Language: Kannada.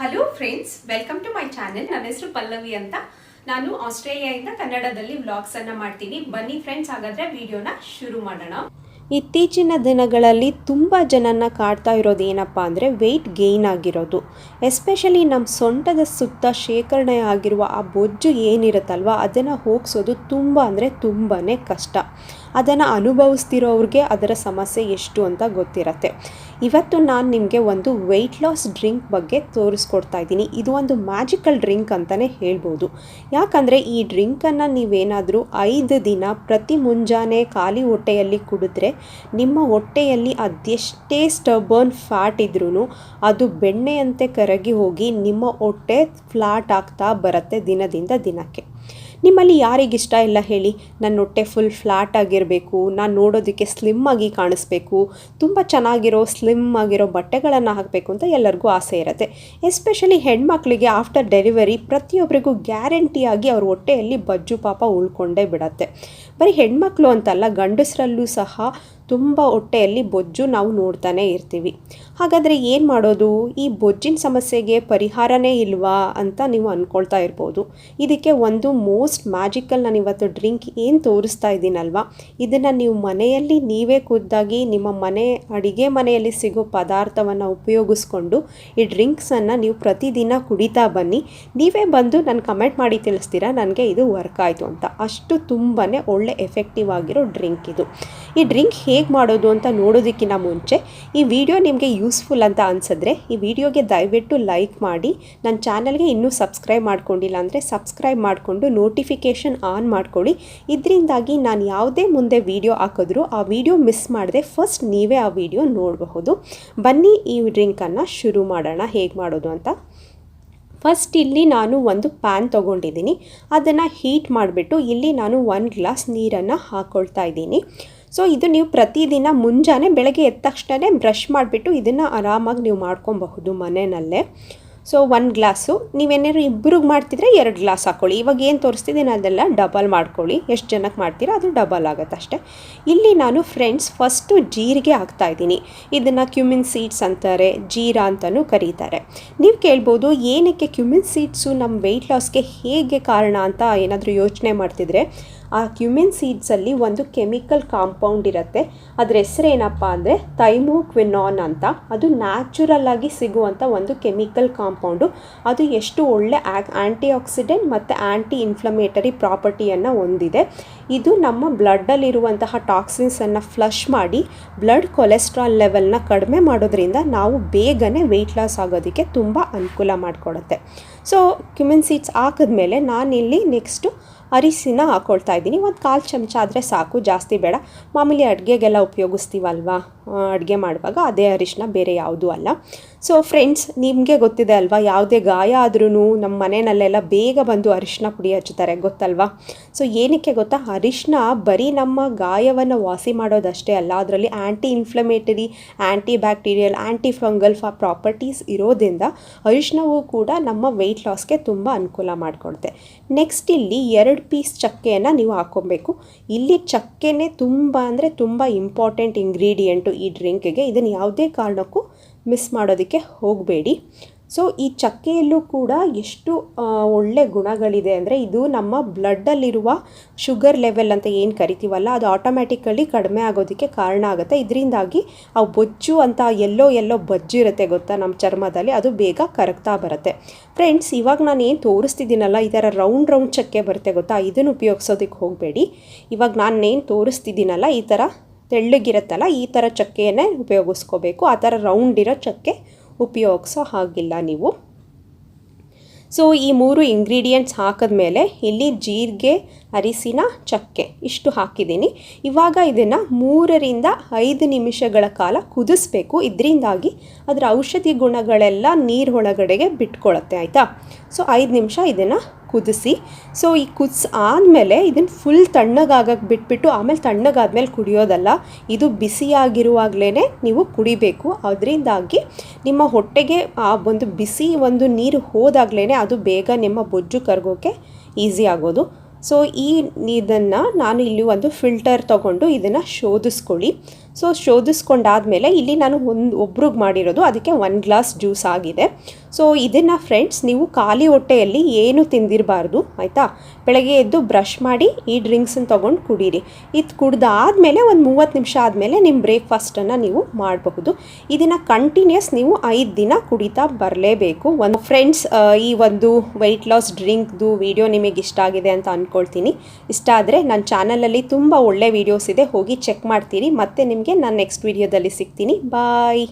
Hello friends, welcome to my channel. ನನ್ನ ಹೆಸರು ಪಲ್ಲವಿ ಅಂತ. ನಾನು ಆಸ್ಟ್ರೇಲಿಯಾದಿಂದ ಕನ್ನಡದಲ್ಲಿ ವ್ಲಾಗ್ಸ್ ಅನ್ನ ಮಾಡ್ತೀನಿ. ಬನ್ನಿ ಫ್ರೆಂಡ್ಸ್, ಹಾಗಾದ್ರೆ ವಿಡಿಯೋನ ಶುರು ಮಾಡೋಣ. ಇತ್ತೀಚಿನ ದಿನಗಳಲ್ಲಿ ತುಂಬ ಜನನ ಕಾಡ್ತಾ ಇರೋದು ಏನಪ್ಪ ಅಂದರೆ ವೆಯ್ಟ್ ಗೇಯ್ನ್ ಆಗಿರೋದು. ಎಸ್ಪೆಷಲಿ ನಮ್ಮ ಸೊಂಟದ ಸುತ್ತ ಶೇಖರಣೆ ಆಗಿರುವ ಆ ಬೊಜ್ಜು ಏನಿರುತ್ತಲ್ವ ಅದನ್ನು ಹೋಗಿಸೋದು ತುಂಬ ಅಂದರೆ ತುಂಬಾ ಕಷ್ಟ. ಅದನ್ನು ಅನುಭವಿಸ್ತಿರೋರಿಗೆ ಅದರ ಸಮಸ್ಯೆ ಎಷ್ಟು ಅಂತ ಗೊತ್ತಿರತ್ತೆ. ಇವತ್ತು ನಾನು ನಿಮಗೆ ಒಂದು ವೆಯ್ಟ್ ಲಾಸ್ ಡ್ರಿಂಕ್ ಬಗ್ಗೆ ತೋರಿಸ್ಕೊಡ್ತಾ ಇದ್ದೀನಿ. ಇದು ಒಂದು ಮ್ಯಾಜಿಕಲ್ ಡ್ರಿಂಕ್ ಅಂತಲೇ ಹೇಳ್ಬೋದು. ಯಾಕಂದರೆ ಈ ಡ್ರಿಂಕನ್ನು ನೀವೇನಾದರೂ 5 ದಿನ ಪ್ರತಿ ಮುಂಜಾನೆ ಖಾಲಿ ಹೊಟ್ಟೆಯಲ್ಲಿ ಕುಡಿದ್ರೆ ನಿಮ್ಮ ಹೊಟ್ಟೆಯಲ್ಲಿ ಅದೆಷ್ಟೇ ಸ್ಟಬರ್ನ್ ಫ್ಯಾಟ್ ಇದ್ರೂ ಅದು ಬೆಣ್ಣೆಯಂತೆ ಕರಗಿ ಹೋಗಿ ನಿಮ್ಮ ಹೊಟ್ಟೆ ಫ್ಲಾಟ್ ಆಗ್ತಾ ಬರುತ್ತೆ ದಿನದಿಂದ ದಿನಕ್ಕೆ. ನಿಮ್ಮಲ್ಲಿ ಯಾರಿಗಿಷ್ಟ ಇಲ್ಲ ಹೇಳಿ? ನನ್ನ ಹೊಟ್ಟೆ ಫುಲ್ ಫ್ಲ್ಯಾಟ್ ಆಗಿರಬೇಕು, ನಾನು ನೋಡೋದಕ್ಕೆ ಸ್ಲಿಮ್ ಆಗಿ ಕಾಣಿಸ್ಬೇಕು, ತುಂಬ ಚೆನ್ನಾಗಿರೋ ಸ್ಲಿಮ್ ಆಗಿರೋ ಬಟ್ಟೆಗಳನ್ನು ಹಾಕಬೇಕು ಅಂತ ಎಲ್ಲರಿಗೂ ಆಸೆ ಇರುತ್ತೆ. ಎಸ್ಪೆಷಲಿ ಹೆಣ್ಮಕ್ಳಿಗೆ ಆಫ್ಟರ್ ಡೆಲಿವರಿ ಪ್ರತಿಯೊಬ್ಬರಿಗೂ ಗ್ಯಾರಂಟಿಯಾಗಿ ಅವ್ರ ಹೊಟ್ಟೆಯಲ್ಲಿ ಬಜ್ಜು ಪಾಪ ಉಳ್ಕೊಂಡೇ ಬಿಡತ್ತೆ. ಬರೀ ಹೆಣ್ಮಕ್ಳು ಅಂತಲ್ಲ, ಗಂಡಸರಲ್ಲೂ ಸಹ ತುಂಬ ಹೊಟ್ಟೆಯಲ್ಲಿ ಬೊಜ್ಜು ನಾವು ನೋಡ್ತಾನೆ ಇರ್ತೀವಿ. ಹಾಗಾದರೆ ಏನು ಮಾಡೋದು? ಈ ಬೊಜ್ಜಿನ ಸಮಸ್ಯೆಗೆ ಪರಿಹಾರನೇ ಇಲ್ವಾ ಅಂತ ನೀವು ಅಂದ್ಕೊಳ್ತಾ ಇರ್ಬೋದು. ಇದಕ್ಕೆ ಒಂದು ಮೋಸ್ಟ್ ಮ್ಯಾಜಿಕಲ್ ನಾನು ಇವತ್ತು ಡ್ರಿಂಕ್ ಏನು ತೋರಿಸ್ತಾ ಇದ್ದೀನಲ್ವ, ಇದನ್ನು ನೀವು ಮನೆಯಲ್ಲಿ ನೀವೇ ಖುದ್ದಾಗಿ ನಿಮ್ಮ ಅಡುಗೆ ಮನೆಯಲ್ಲಿ ಸಿಗೋ ಪದಾರ್ಥವನ್ನು ಉಪಯೋಗಿಸ್ಕೊಂಡು ಈ ಡ್ರಿಂಕ್ಸನ್ನು ನೀವು ಪ್ರತಿದಿನ ಕುಡಿತಾ ಬನ್ನಿ. ನೀವೇ ಬಂದು ನಾನು ಕಮೆಂಟ್ ಮಾಡಿ ತಿಳಿಸ್ತೀರಾ ನನಗೆ ಇದು ವರ್ಕ್ ಆಯಿತು ಅಂತ. ಅಷ್ಟು ತುಂಬಾ ಒಳ್ಳೆ ಎಫೆಕ್ಟಿವ್ ಆಗಿರೋ ಡ್ರಿಂಕ್ ಇದು. ಈ ಡ್ರಿಂಕ್ ಹೇಗೆ ಮಾಡೋದು ಅಂತ ನೋಡೋದಕ್ಕಿಂತ ಮುಂಚೆ ಈ ವಿಡಿಯೋ ನಿಮಗೆ ಯೂಸ್ಫುಲ್ ಅಂತ ಅನಿಸಿದ್ರೆ ಈ ವಿಡಿಯೋಗೆ ದಯವಿಟ್ಟು ಲೈಕ್ ಮಾಡಿ. ನನ್ನ ಚಾನಲ್ಗೆ ಇನ್ನೂ ಸಬ್ಸ್ಕ್ರೈಬ್ ಮಾಡ್ಕೊಂಡಿಲ್ಲ ಅಂದರೆ ಸಬ್ಸ್ಕ್ರೈಬ್ ಮಾಡಿಕೊಂಡು ನೋಟಿಫಿಕೇಷನ್ ಆನ್ ಮಾಡ್ಕೊಳ್ಳಿ. ಇದರಿಂದಾಗಿ ನಾನು ಯಾವುದೇ ಮುಂದೆ ವಿಡಿಯೋ ಹಾಕಿದ್ರೂ ಆ ವಿಡಿಯೋ ಮಿಸ್ ಮಾಡದೆ ಫಸ್ಟ್ ನೀವೇ ಆ ವಿಡಿಯೋ ನೋಡಬಹುದು. ಬನ್ನಿ ಈ ಡ್ರಿಂಕನ್ನು ಶುರು ಮಾಡೋಣ ಹೇಗೆ ಮಾಡೋದು ಅಂತ. ಫಸ್ಟ್ ಇಲ್ಲಿ ನಾನು ಒಂದು ಪ್ಯಾನ್ ತೊಗೊಂಡಿದ್ದೀನಿ. ಅದನ್ನು ಹೀಟ್ ಮಾಡಿಬಿಟ್ಟು ಇಲ್ಲಿ ನಾನು 1 ಗ್ಲಾಸ್ ನೀರನ್ನು ಹಾಕ್ಕೊಳ್ತಾ ಇದ್ದೀನಿ. ಸೊ ಇದು ನೀವು ಪ್ರತಿದಿನ ಮುಂಜಾನೆ ಬೆಳಗ್ಗೆ ಎದ್ದ ತಕ್ಷಣ ಬ್ರಷ್ ಮಾಡಿಬಿಟ್ಟು ಇದನ್ನು ಆರಾಮಾಗಿ ನೀವು ಮಾಡ್ಕೊಬಹುದು ಮನೆಯಲ್ಲೇ. ಸೊ 1 ಗ್ಲಾಸು, ನೀವೇನಾದ್ರು ಇಬ್ಬರಿಗೆ ಮಾಡ್ತಿದ್ರೆ 2 ಗ್ಲಾಸ್ ಹಾಕ್ಕೊಳ್ಳಿ. ಇವಾಗ ಏನು ತೋರಿಸ್ತಿದ್ದೀನಿ ಅದೆಲ್ಲ ಡಬಲ್ ಮಾಡ್ಕೊಳ್ಳಿ. ಎಷ್ಟು ಜನಕ್ಕೆ ಮಾಡ್ತೀರಾ ಅದು ಡಬಲ್ ಆಗುತ್ತೆ ಅಷ್ಟೇ. ಇಲ್ಲಿ ನಾನು ಫ್ರೆಂಡ್ಸ್ ಫಸ್ಟು ಜೀರಿಗೆ ಹಾಕ್ತಾಯಿದ್ದೀನಿ. ಇದನ್ನು ಕ್ಯುಮಿನ್ ಸೀಡ್ಸ್ ಅಂತಾರೆ, ಜೀರಾ ಅಂತಲೂ ಕರೀತಾರೆ. ನೀವು ಕೇಳ್ಬೋದು ಏನಕ್ಕೆ ಕ್ಯುಮಿನ್ ಸೀಡ್ಸು ನಮ್ಮ ವೆಯ್ಟ್ ಲಾಸ್ಗೆ ಹೇಗೆ ಕಾರಣ ಅಂತ ಏನಾದರೂ ಯೋಚನೆ ಮಾಡ್ತಿದ್ರೆ, ಆ ಕ್ಯುಮಿನ್ ಸೀಡ್ಸಲ್ಲಿ ಒಂದು ಕೆಮಿಕಲ್ ಕಾಂಪೌಂಡ್ ಇರುತ್ತೆ. ಅದರ ಹೆಸರೇನಪ್ಪ ಅಂದರೆ ಥೈಮೋಕ್ವಿನಾನ್ ಅಂತ. ಅದು ನ್ಯಾಚುರಲ್ ಆಗಿ ಸಿಗುವಂಥ ಒಂದು ಕೆಮಿಕಲ್ ಕಾಂಪೌಂಡು. ಅದು ಎಷ್ಟು ಒಳ್ಳೆ ಆ್ಯಂಟಿ ಆಕ್ಸಿಡೆಂಟ್ ಮತ್ತು ಆ್ಯಂಟಿ ಇನ್ಫ್ಲಮೇಟರಿ ಪ್ರಾಪರ್ಟಿಯನ್ನು ಹೊಂದಿದೆ. ಇದು ನಮ್ಮ ಬ್ಲಡ್ಡಲ್ಲಿರುವಂತಹ ಟಾಕ್ಸಿನ್ಸನ್ನು ಫ್ಲಶ್ ಮಾಡಿ ಬ್ಲಡ್ ಕೊಲೆಸ್ಟ್ರಾಲ್ ಲೆವೆಲ್ನ ಕಡಿಮೆ ಮಾಡೋದ್ರಿಂದ ನಾವು ಬೇಗನೆ ವೆಯ್ಟ್ ಲಾಸ್ ಆಗೋದಕ್ಕೆ ತುಂಬ ಅನುಕೂಲ ಮಾಡಿಕೊಡುತ್ತೆ. ಸೊ ಕ್ಯುಮಿನ್ ಸೀಡ್ಸ್ ಹಾಕಿದ್ಮೇಲೆ ನಾನಿಲ್ಲಿ ನೆಕ್ಸ್ಟು ಅರಿಶಿನ ಹಾಕ್ಕೊಳ್ತಾ ಇದ್ದೀನಿ. 1/4 ಚಮಚ ಆದರೆ ಸಾಕು, ಜಾಸ್ತಿ ಬೇಡ. ಮಾಮೂಲಿ ಅಡುಗೆಗೆಲ್ಲ ಉಪಯೋಗಿಸ್ತೀವಲ್ವ ಅಡುಗೆ ಮಾಡುವಾಗ, ಅದೇ ಅರಿಶಿನ, ಬೇರೆ ಯಾವುದೂ ಅಲ್ಲ. ಸೊ ಫ್ರೆಂಡ್ಸ್, ನಿಮಗೆ ಗೊತ್ತಿದೆ ಅಲ್ವಾ, ಯಾವುದೇ ಗಾಯ ಆದ್ರೂ ನಮ್ಮ ಮನೆಯಲ್ಲೆಲ್ಲ ಬೇಗ ಬಂದು ಅರಿಶಿನ ಪುಡಿ ಹಚ್ಚುತ್ತಾರೆ, ಗೊತ್ತಲ್ವಾ? ಸೊ ಏನಕ್ಕೆ ಗೊತ್ತಾ? ಅರಿಶಿನ ಬರೀ ನಮ್ಮ ಗಾಯವನ್ನು ವಾಸಿ ಮಾಡೋದಷ್ಟೇ ಅಲ್ಲ, ಅದರಲ್ಲಿ ಆ್ಯಂಟಿ ಇನ್ಫ್ಲಮೇಟರಿ, ಆ್ಯಂಟಿ ಬ್ಯಾಕ್ಟೀರಿಯಲ್, ಆ್ಯಂಟಿ ಫಂಗಲ್ ಪ್ರಾಪರ್ಟೀಸ್ ಇರೋದ್ರಿಂದ ಅರಿಶಿನವು ಕೂಡ ನಮ್ಮ ವೆಯ್ಟ್ ಲಾಸ್ಗೆ ತುಂಬ ಅನುಕೂಲ ಮಾಡಿಕೊಡುತ್ತೆ. ನೆಕ್ಸ್ಟ್ ಇಲ್ಲಿ 2 ಪೀಸ್ ಚಕ್ಕೆಯನ್ನು ನೀವು ಹಾಕ್ಕೊಬೇಕು. ಇಲ್ಲಿ ಚಕ್ಕೆನೇ ತುಂಬ ಅಂದರೆ ತುಂಬ ಇಂಪಾರ್ಟೆಂಟ್ ಇಂಗ್ರೀಡಿಯೆಂಟು ಈ ಡ್ರಿಂಕಿಗೆ. ಇದನ್ನು ಯಾವುದೇ ಕಾರಣಕ್ಕೂ ಮಿಸ್ ಮಾಡೋದಕ್ಕೆ ಹೋಗಬೇಡಿ. ಸೊ ಈ ಚಕ್ಕೆಯಲ್ಲೂ ಕೂಡ ಎಷ್ಟು ಒಳ್ಳೆ ಗುಣಗಳಿದೆ ಅಂದರೆ, ಇದು ನಮ್ಮ ಬ್ಲಡ್ಡಲ್ಲಿರುವ ಶುಗರ್ ಲೆವೆಲ್ ಅಂತ ಏನು ಕರಿತೀವಲ್ಲ, ಅದು ಆಟೋಮ್ಯಾಟಿಕಲಿ ಕಡಿಮೆ ಆಗೋದಕ್ಕೆ ಕಾರಣ ಆಗುತ್ತೆ. ಇದರಿಂದಾಗಿ ಆ ಬೊಜ್ಜು ಅಂತ ಎಲ್ಲೋ ಬೊಜ್ಜಿರುತ್ತೆ ಗೊತ್ತಾ ನಮ್ಮ ಚರ್ಮದಲ್ಲಿ, ಅದು ಬೇಗ ಕರಗ್ತಾ ಬರುತ್ತೆ. ಫ್ರೆಂಡ್ಸ್, ಇವಾಗ ನಾನು ಏನು ತೋರಿಸ್ತಿದ್ದೀನಲ್ಲ, ಈ ಥರ ರೌಂಡ್ ಚಕ್ಕೆ ಬರುತ್ತೆ ಗೊತ್ತಾ, ಇದನ್ನು ಉಪಯೋಗಿಸೋದಕ್ಕೆ ಹೋಗಬೇಡಿ. ಇವಾಗ ನಾನು ಏನು ತೋರಿಸ್ತಿದ್ದೀನಲ್ಲ, ಈ ಥರ ತೆಳ್ಳಗಿರುತ್ತಲ್ಲ, ಈ ಥರ ಚಕ್ಕೆಯನ್ನೇ ಉಪಯೋಗಿಸ್ಕೋಬೇಕು. ಆ ಥರ ರೌಂಡ್ ಇರೋ ಚಕ್ಕೆ ಉಪಯೋಗಿಸೋ ಹಾಗಿಲ್ಲ ನೀವು. ಸೊ ಈ 3 ಇಂಗ್ರೀಡಿಯೆಂಟ್ಸ್ ಹಾಕಿದ್ಮೇಲೆ ಇಲ್ಲಿ ಜೀರಿಗೆ, ಅರಿಶಿನ, ಚಕ್ಕೆ ಇಷ್ಟು ಹಾಕಿದ್ದೀನಿ. ಇವಾಗ ಇದನ್ನು 3 ರಿಂದ 5 ನಿಮಿಷಗಳ ಕಾಲ ಕುದಿಸ್ಬೇಕು. ಇದರಿಂದಾಗಿ ಅದರ ಔಷಧಿ ಗುಣಗಳೆಲ್ಲ ನೀರು ಒಳಗಡೆಗೆ ಬಿಟ್ಕೊಳ್ಳುತ್ತೆ, ಆಯಿತಾ? ಸೊ 5 ನಿಮಿಷ ಇದನ್ನು ಕುದಿಸಿ. ಸೊ ಈ ಆದಮೇಲೆ ಇದನ್ನು ಫುಲ್ ತಣ್ಣಗಾಗಕ್ಕೆ ಬಿಟ್ಬಿಟ್ಟು ಆಮೇಲೆ ತಣ್ಣಗಾದ್ಮೇಲೆ ಕುಡಿಯೋದಲ್ಲ, ಇದು ಬಿಸಿಯಾಗಿರುವಾಗಲೇ ನೀವು ಕುಡಿಬೇಕು. ಅದರಿಂದಾಗಿ ನಿಮ್ಮ ಹೊಟ್ಟೆಗೆ ಆ ಒಂದು ಬಿಸಿ ಒಂದು ನೀರು ಹೋದಾಗಲೇ ಅದು ಬೇಗ ನಿಮ್ಮ ಬೊಜ್ಜು ಕರಗೋಕ್ಕೆ ಈಸಿ ಆಗೋದು. ಸೊ ಇದನ್ನು ನಾನು ಇಲ್ಲಿ ಒಂದು ಫಿಲ್ಟರ್ ತೊಗೊಂಡು ಇದನ್ನು ಶೋಧಿಸ್ಕೊಳ್ಳಿ. ಸೊ ಶೋಧಿಸ್ಕೊಂಡಾದಮೇಲೆ ಇಲ್ಲಿ ನಾನು ಒಬ್ರಿಗೆ ಮಾಡಿರೋದು, ಅದಕ್ಕೆ 1 ಗ್ಲಾಸ್ ಜ್ಯೂಸ್ ಆಗಿದೆ. ಸೊ ಇದನ್ನು ಫ್ರೆಂಡ್ಸ್ ನೀವು ಖಾಲಿ ಹೊಟ್ಟೆಯಲ್ಲಿ ಏನು ತಿಂದಿರಬಾರ್ದು ಆಯಿತಾ. ಬೆಳಗ್ಗೆ ಎದ್ದು ಬ್ರಷ್ ಮಾಡಿ ಈ ಡ್ರಿಂಕ್ಸನ್ನು ತೊಗೊಂಡು ಕುಡೀರಿ. ಇದು ಕುಡ್ದಾದಮೇಲೆ ಒಂದು 30 ನಿಮಿಷ ಆದಮೇಲೆ ನಿಮ್ಮ ಬ್ರೇಕ್ಫಾಸ್ಟನ್ನು ನೀವು ಮಾಡಬಹುದು. ಇದನ್ನು ಕಂಟಿನ್ಯೂಸ್ ನೀವು 5 ದಿನ ಕುಡಿತಾ ಬರಲೇಬೇಕು. ಫ್ರೆಂಡ್ಸ್, ಈ ಒಂದು ವೆಯ್ಟ್ ಲಾಸ್ ಡ್ರಿಂಕ್ದು ವಿಡಿಯೋ ನಿಮಗೆ ಇಷ್ಟ ಆಗಿದೆ ಅಂತ ಅಂದ್ಕೊಳ್ತೀನಿ. ಇಷ್ಟ ಆದರೆ ನನ್ನ ಚಾನಲಲ್ಲಿ ತುಂಬ ಒಳ್ಳೆ ವೀಡಿಯೋಸ್ ಇದೆ, ಹೋಗಿ ಚೆಕ್ ಮಾಡ್ತೀರಿ. ಮತ್ತೆ ನಿಮಗೆ ನಾನು ನೆಕ್ಸ್ಟ್ ವಿಡಿಯೋದಲ್ಲಿ ಸಿಗ್ತೀನಿ. ಬಾಯ್.